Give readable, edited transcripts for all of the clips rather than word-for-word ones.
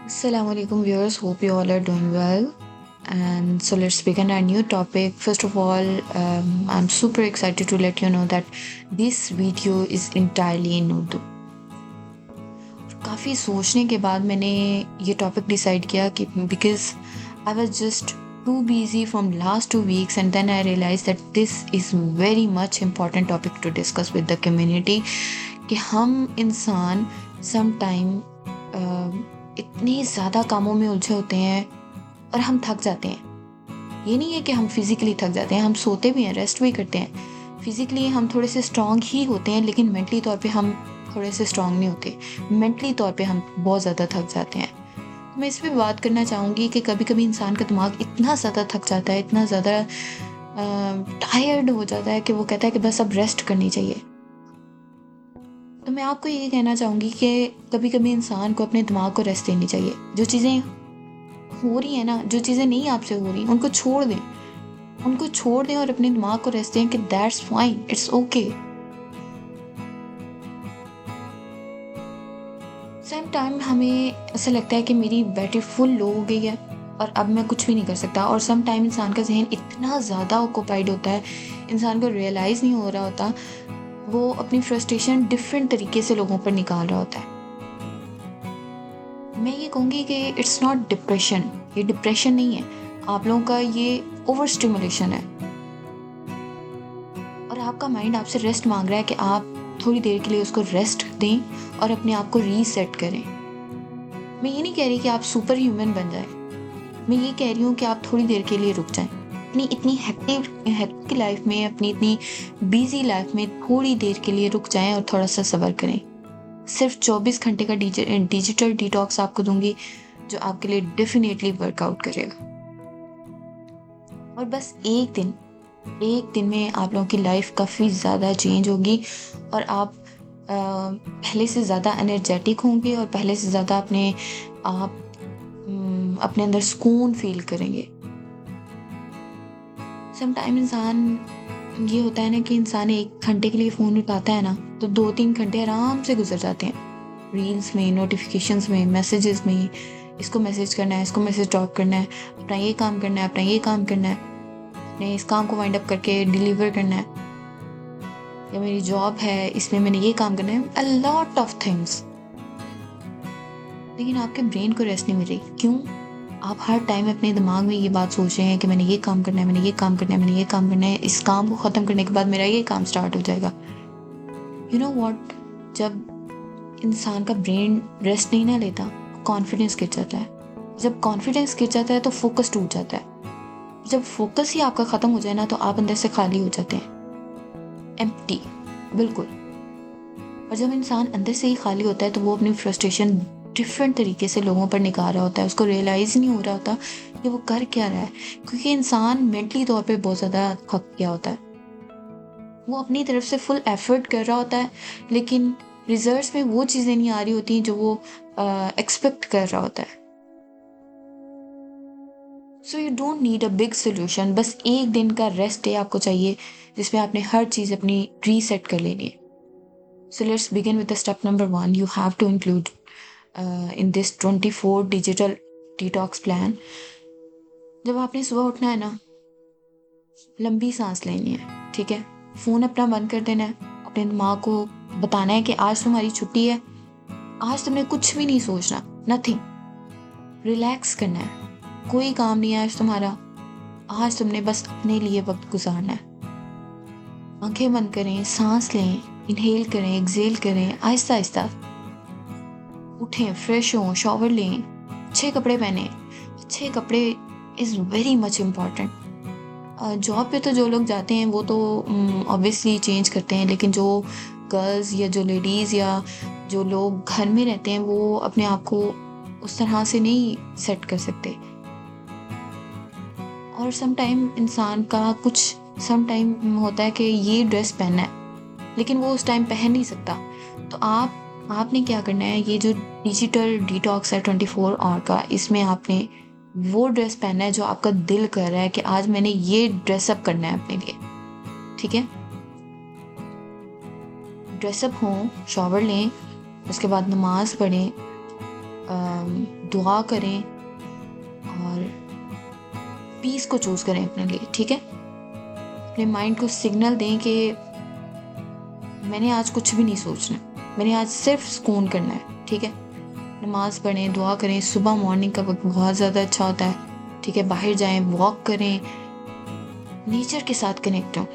Assalamu alaikum viewers, hope you all are doing well. And so let's begin our new topic. First of all, I'm super excited to let you know that this video is entirely in Urdu. काफ़ी सोचने के बाद मैंने ये topic decide किया कि because I was just too busy from last 2 weeks, and then I realized that this is very much important topic to discuss with the community कि हम इंसान sometime इतने ज़्यादा कामों में उलझे होते हैं और हम थक जाते हैं। ये नहीं है कि हम फिज़िकली थक जाते हैं, हम सोते भी हैं, रेस्ट भी करते हैं। फिज़िकली हम थोड़े से स्ट्रॉन्ग ही होते हैं, लेकिन मेंटली तौर पे हम थोड़े से स्ट्रॉन्ग नहीं होते। मेंटली तौर पे हम बहुत ज़्यादा थक जाते हैं। मैं इस पे बात करना चाहूँगी कि कभी कभी इंसान का दिमाग इतना ज़्यादा थक जाता है, इतना ज़्यादा टायर्ड हो जाता है कि वो कहता है कि बस अब रेस्ट करनी चाहिए। तो मैं आपको ये कहना चाहूँगी कि कभी कभी इंसान को अपने दिमाग को रेस्ट देनी चाहिए। जो चीज़ें हो रही हैं ना, जो चीज़ें नहीं आपसे हो रही, उनको छोड़ दें। उनको छोड़ दें और अपने दिमाग को रेस्ट दें कि that's fine, it's okay. Same time हमें ऐसा लगता है कि मेरी बैटरी फुल लो हो गई है और अब मैं कुछ भी नहीं कर सकता। और सम टाइम इंसान का जहन इतना ज़्यादा ऑक्यूपाइड होता है, इंसान को रियलाइज़ नहीं हो रहा होता, वो अपनी फ्रस्ट्रेशन डिफरेंट तरीके से लोगों पर निकाल रहा होता है। मैं ये कहूँगी कि इट्स नॉट डिप्रेशन, ये डिप्रेशन नहीं है, आप लोगों का ये ओवर स्टिमुलेशन है और आपका माइंड आपसे रेस्ट मांग रहा है कि आप थोड़ी देर के लिए उसको रेस्ट दें और अपने आप को रीसेट करें। मैं ये नहीं कह रही कि आप सुपर ह्यूमन बन जाएं, मैं ये कह रही हूँ कि आप थोड़ी देर के लिए रुक जाएं। अपनी इतनी हेक्टिक लाइफ में, अपनी इतनी बिजी लाइफ में थोड़ी देर के लिए रुक जाएं और थोड़ा सा सब्र करें। सिर्फ 24 घंटे का डिजिटल डिटॉक्स आपको दूंगी, जो आपके लिए डेफिनेटली वर्कआउट करेगा। और बस एक दिन में आप लोगों की लाइफ काफ़ी ज़्यादा चेंज होगी और आप पहले से ज़्यादा एनर्जेटिक होंगे और पहले से ज़्यादा आप अपने अंदर सुकून फील करेंगे। सम टाइम इंसान ये होता है ना कि इंसान 1 घंटे के लिए फ़ोन उठाता है ना, तो 2-3 घंटे आराम से गुजर जाते हैं रील्स में, नोटिफिकेशंस में, मैसेजेस में। इसको मैसेज करना है, इसको मैसेज ड्रॉप करना है, अपना ये काम करना है, अपना ये काम करना है, अपने इस काम को वाइंड अप करके डिलीवर करना है, या मेरी जॉब है इसमें मैंने ये काम करना है, अ लॉट ऑफ थिंग्स। लेकिन आपके ब्रेन को रेस्ट नहीं मिल रही। क्यों? आप हर टाइम अपने दिमाग में ये बात सोच रहे हैं कि मैंने ये काम करना है, मैंने ये काम करना है, मैंने ये काम करना है, इस काम को ख़त्म करने के बाद मेरा ये काम स्टार्ट हो जाएगा। यू नो वॉट, जब इंसान का ब्रेन रेस्ट नहीं ना लेता, कॉन्फिडेंस गिर जाता है। जब कॉन्फिडेंस गिर जाता है तो फोकस टूट जाता है। जब फोकस ही आपका ख़त्म हो जाए ना, तो आप अंदर से खाली हो जाते हैं, एम्प्टी, बिल्कुल। और जब इंसान अंदर से ही खाली होता है तो वो अपनी फ्रस्ट्रेशन डिफरेंट तरीके से लोगों पर निकाल रहा होता है। उसको रियलाइज़ नहीं हो रहा होता कि वो कर क्या रहा है, क्योंकि इंसान मेंटली तौर पे बहुत ज़्यादा थक गया होता है। वो अपनी तरफ से फुल एफर्ट कर रहा होता है, लेकिन रिजल्ट्स में वो चीज़ें नहीं आ रही होती जो वो एक्सपेक्ट कर रहा होता है। So you don't need a big solution, बस एक दिन का रेस्ट डे आपको चाहिए जिसमें आपने हर चीज़ अपनी रीसेट कर लेनी है। So let's begin with the step number 1. You have to include in this 24 digital detox plan. जब आपने सुबह उठना है ना, लंबी सांस लेनी है, ठीक है? फ़ोन अपना बंद कर देना है, अपने दिमाग को बताना है कि आज तुम्हारी छुट्टी है, आज तुमने कुछ भी नहीं सोचना, नथिंग, रिलैक्स करना है, कोई काम नहीं है आज तुम्हारा, आज तुमने बस अपने लिए वक्त गुजारना है। आंखें बंद करें, सांस लें, इनहेल करें, एक्सेल करें, आहिस्ता आहिस्ता उठें, फ्रेश हों, शॉवर लें, अच्छे कपड़े पहने। अच्छे कपड़े is very much important. Job पे तो जो लोग जाते हैं वो तो ऑब्वियसली चेंज करते हैं, लेकिन जो गर्ल्स या जो लेडीज़ या जो लोग घर में रहते हैं वो अपने आप को उस तरह से नहीं सेट कर सकते। और सम टाइम इंसान का कुछ सम टाइम होता है कि ये ड्रेस पहनना है, लेकिन वो उस टाइम पहन नहीं सकता। तो आपने क्या करना है, ये जो डिजिटल डिटॉक्स है 24 आवर का, इसमें आपने वो ड्रेस पहनना है जो आपका दिल कर रहा है कि आज मैंने ये ड्रेसअप करना है अपने लिए, ठीक है? ड्रेसअप हों, शॉवर लें, उसके बाद नमाज पढ़ें, دعا کریں اور پیس کو چوز کریں اپنے لیے. ٹھیک ہے, اپنے مائنڈ کو سگنل دیں کہ میں نے آج کچھ بھی نہیں سوچنا, میں نے آج صرف سکون کرنا ہے. ٹھیک ہے, نماز پڑھیں, دعا کریں. صبح مارننگ کا وقت بہت زیادہ اچھا ہوتا ہے. ٹھیک ہے, باہر جائیں, واک کریں, نیچر کے ساتھ کنیکٹ ہوں.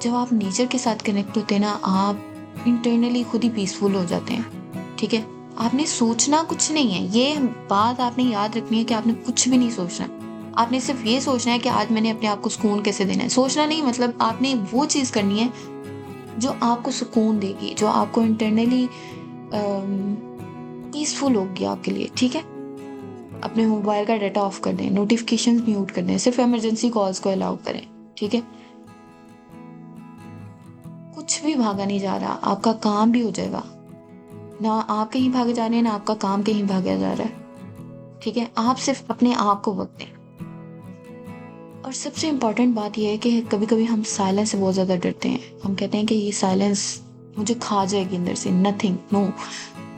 جب آپ نیچر کے ساتھ کنیکٹ ہوتے ہیں نا, آپ انٹرنلی خود ہی پیسفل ہو جاتے ہیں. ٹھیک ہے, آپ نے سوچنا کچھ نہیں ہے. یہ بات آپ نے یاد رکھنی ہے کہ آپ نے کچھ بھی نہیں سوچنا. آپ نے صرف یہ سوچنا ہے کہ آج میں نے اپنے آپ کو سکون کیسے دینا ہے. سوچنا نہیں, مطلب آپ نے وہ چیز کرنی ہے جو آپ کو سکون دے گی, جو آپ کو انٹرنلی پیسفل ہوگی آپ کے لیے. ٹھیک ہے, اپنے موبائل کا ڈیٹا آف کر دیں, نوٹیفیکیشن میوٹ کر دیں, صرف ایمرجنسی کالز کو الاؤ کریں. ٹھیک ہے, کچھ بھی بھاگا نہیں جا رہا, آپ کا کام بھی ہو جائے گا. نہ آپ کہیں بھاگے جا رہے ہیں, نہ آپ کا کام کہیں بھاگا جا رہا ہے. ٹھیک ہے, آپ صرف اپنے آپ کو وقت دیں. اور سب سے امپورٹنٹ بات یہ ہے کہ کبھی کبھی ہم سائلنس سے بہت زیادہ ڈرتے ہیں. ہم کہتے ہیں کہ یہ سائلنس مجھے کھا جائے گی اندر سے. نتھنگ, نو.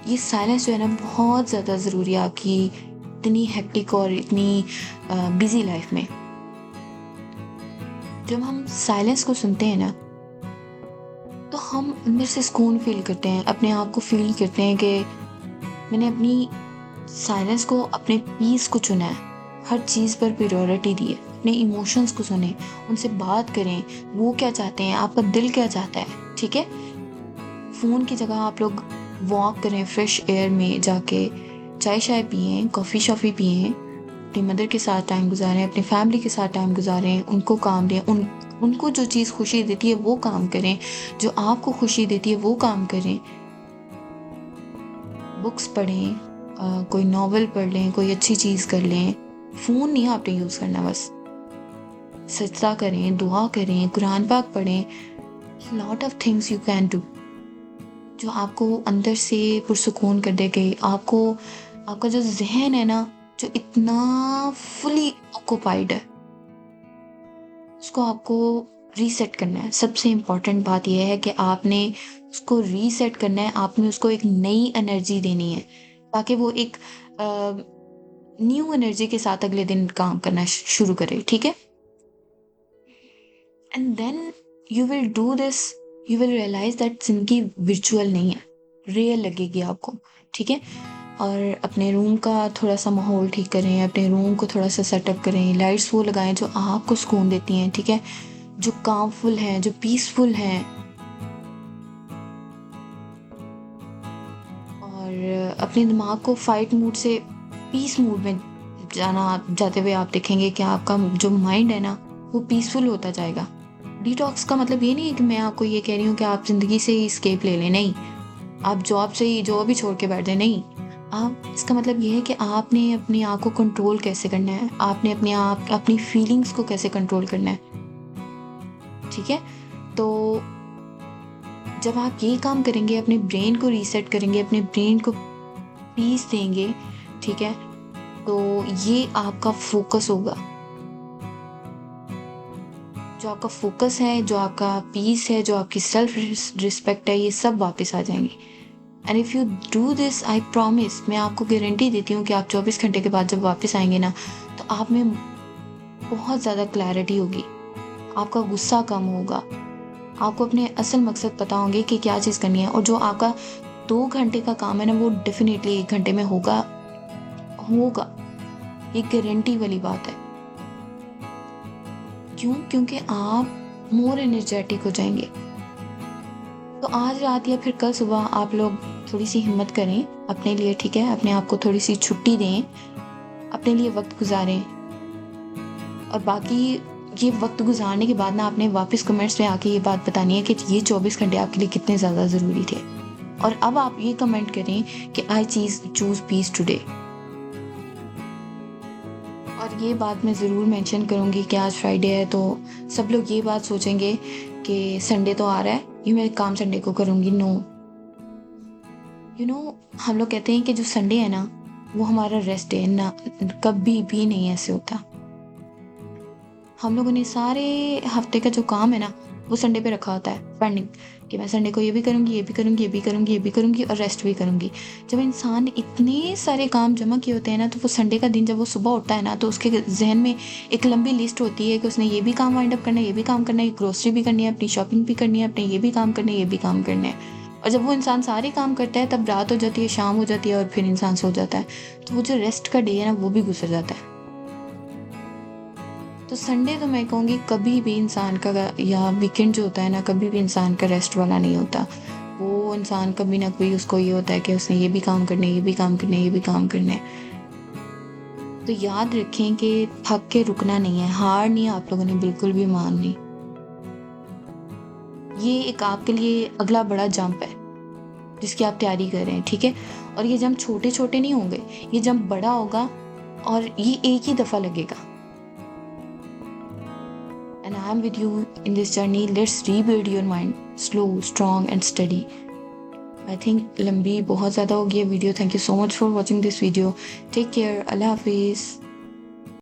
یہ سائلنس جو ہے نا بہت زیادہ ضروری ہے آپ کی اتنی ہیکٹک اور اتنی بزی لائف میں. جب ہم سائلنس کو سنتے ہیں نا, تو ہم اندر سے سکون فیل کرتے ہیں, اپنے آپ کو فیل کرتے ہیں کہ میں نے اپنی سائلنس کو, اپنے پیس کو چنا ہے. ہر چیز پر پریورٹی دی ہے. اپنے ایموشنز کو سنیں, ان سے بات کریں, وہ کیا چاہتے ہیں, آپ کا دل کیا چاہتا ہے. ٹھیک ہے, فون کی جگہ آپ لوگ واک کریں, فریش ایئر میں جا کے چائے شائے پئیں, کافی شافی پئیں, اپنی مدر کے ساتھ ٹائم گزاریں, اپنی فیملی کے ساتھ ٹائم گزاریں, ان کو کام دیں. ان کو جو چیز خوشی دیتی ہے وہ کام کریں, جو آپ کو خوشی دیتی ہے وہ کام کریں. بکس پڑھیں, کوئی ناول پڑھ لیں, کوئی اچھی چیز کر لیں. فون نہیں آپ نے یوز کرنا, بس سجدہ کریں, دعا کریں, قرآن پاک پڑھیں. Lot of things you can do جو آپ کو اندر سے پرسکون کر دے گے. آپ کا جو ذہن ہے نا, جو اتنا فلی آکوپائڈ ہے, اس کو آپ کو ریسیٹ کرنا ہے. سب سے امپورٹنٹ بات یہ ہے کہ آپ نے اس کو ریسیٹ کرنا ہے. آپ نے اس کو ایک نئی انرجی دینی ہے تاکہ وہ ایک نیو انرجی کے ساتھ اگلے دن کام کرنا شروع کرے. ٹھیک ہے, and then you will do this, you will realize that زندگی ورچوئل نہیں ہے, ریئل لگے گی آپ کو. ٹھیک ہے, اور اپنے روم کا تھوڑا سا ماحول ٹھیک کریں, اپنے روم کو تھوڑا سا سیٹ اپ کریں. لائٹس وہ لگائیں جو آپ کو سکون دیتی ہیں. ٹھیک ہے, جو کامفل ہیں, جو پیسفل ہیں. اور اپنے دماغ کو فائٹ موڈ سے پیس موڈ میں جاتے ہوئے آپ دیکھیں گے کہ آپ کا جو مائنڈ ہے نا وہ پیسفل ہوتا جائے گا. ڈیٹاکس کا مطلب یہ نہیں ہے کہ میں آپ کو یہ کہہ رہی ہوں کہ آپ زندگی سے ہی اسکیپ لے لیں. نہیں, آپ جاب سے ہی جاب ہی چھوڑ کے بیٹھ جائیں. نہیں, آپ اس کا مطلب یہ ہے کہ آپ نے اپنے آپ کو کنٹرول کیسے کرنا ہے, آپ نے اپنی فیلنگز کو کیسے کنٹرول کرنا ہے. ٹھیک ہے, تو جب آپ یہ کام کریں گے, اپنے برین کو ریسیٹ کریں گے, اپنے برین کو پیس دیں گے. ٹھیک ہے, تو یہ آپ کا فوکس ہوگا. جو آپ کا فوکس ہے, جو آپ کا پیس ہے, جو آپ کی سیلف ریسپیکٹ ہے, یہ سب واپس آ جائیں گے. And if you do this, I promise, میں آپ کو گارنٹی دیتی ہوں کہ آپ 24 گھنٹے کے بعد جب واپس آئیں گے نا, تو آپ میں بہت زیادہ کلیئرٹی ہوگی, آپ کا غصہ کم ہوگا, آپ کو اپنے اصل مقصد پتا ہوں گے کہ کیا چیز کرنی ہے. اور جو آپ کا 2 گھنٹے کا کام ہے نا, وہ ڈیفینیٹلی 1 گھنٹے میں ہوگا. یہ گارنٹی والی بات ہے. کیونکہ آپ مور انرجیٹک ہو جائیں گے. تو آج رات یا پھر کل صبح آپ لوگ تھوڑی سی ہمت کریں اپنے لیے. ٹھیک ہے, اپنے آپ کو تھوڑی سی چھٹی دیں, اپنے لیے وقت گزاریں. اور باقی یہ وقت گزارنے کے بعد نا آپ نے واپس کمنٹس میں آ کے یہ بات بتانی ہے کہ یہ 24 گھنٹے آپ کے لیے کتنے زیادہ ضروری تھے. اور اب آپ یہ کمنٹ کریں کہ آئی چوز پیس ٹوڈے. اور یہ بات میں ضرور مینشن کروں گی کہ آج فرائیڈے ہے, تو سب لوگ یہ بات سوچیں گے کہ سنڈے تو آ رہا ہے, یہ میں کام سنڈے کو کروں گی. نو, ہم لوگ کہتے ہیں کہ جو سنڈے ہے نا وہ ہمارا ریسٹ ڈے. نہ, کبھی بھی نہیں ایسے ہوتا. ہم لوگوں نے سارے ہفتے کا جو کام ہے نا वो संडे पे रखा होता है पेंडिंग कि मैं संडे को ये भी करूँगी, ये भी करूँगी, ये भी करूँगी, ये भी करूँगी और रेस्ट भी करूँगी। जब इंसान इतने सारे काम जमा किए होते हैं ना, तो वो संडे का दिन जब वो सुबह उठता है ना, तो उसके ज़हन में एक लंबी लिस्ट होती है कि उसने ये भी काम वाइंड अप करना है, ये भी काम करना है, ग्रोसरी भी करनी है, अपनी शॉपिंग भी करनी है, अपने ये भी काम करने है, ये भी काम करने हैं। और जब वो इंसान सारे काम करता है तब रात हो जाती है, शाम हो जाती है और फिर इंसान सो जाता है। तो वो जो रेस्ट का डे है ना, वो भी गुजर जाता है। तो संडे तो मैं कहूँगी कभी भी इंसान का, या वीकेंड जो होता है ना, कभी भी इंसान का रेस्ट वाला नहीं होता। वो इंसान कभी ना कभी उसको ये होता है कि उसने ये भी काम करने, ये भी काम करने, ये भी काम करने। तो याद रखें कि थक के रुकना नहीं है, हार नहीं आप लोगों ने बिल्कुल भी माननी। ये एक आपके लिए अगला बड़ा जंप है जिसकी आप तैयारी कर रहे हैं, ठीक है? और ये जंप छोटे छोटे नहीं होंगे, ये जंप बड़ा होगा और ये एक ही दफ़ा लगेगा। And I am with you in this journey. Let's rebuild your mind, slow, strong and steady. I think लंबी बहुत ज़्यादा हो गई है video. Thank you so much for watching this video. Take care. Allah Hafiz.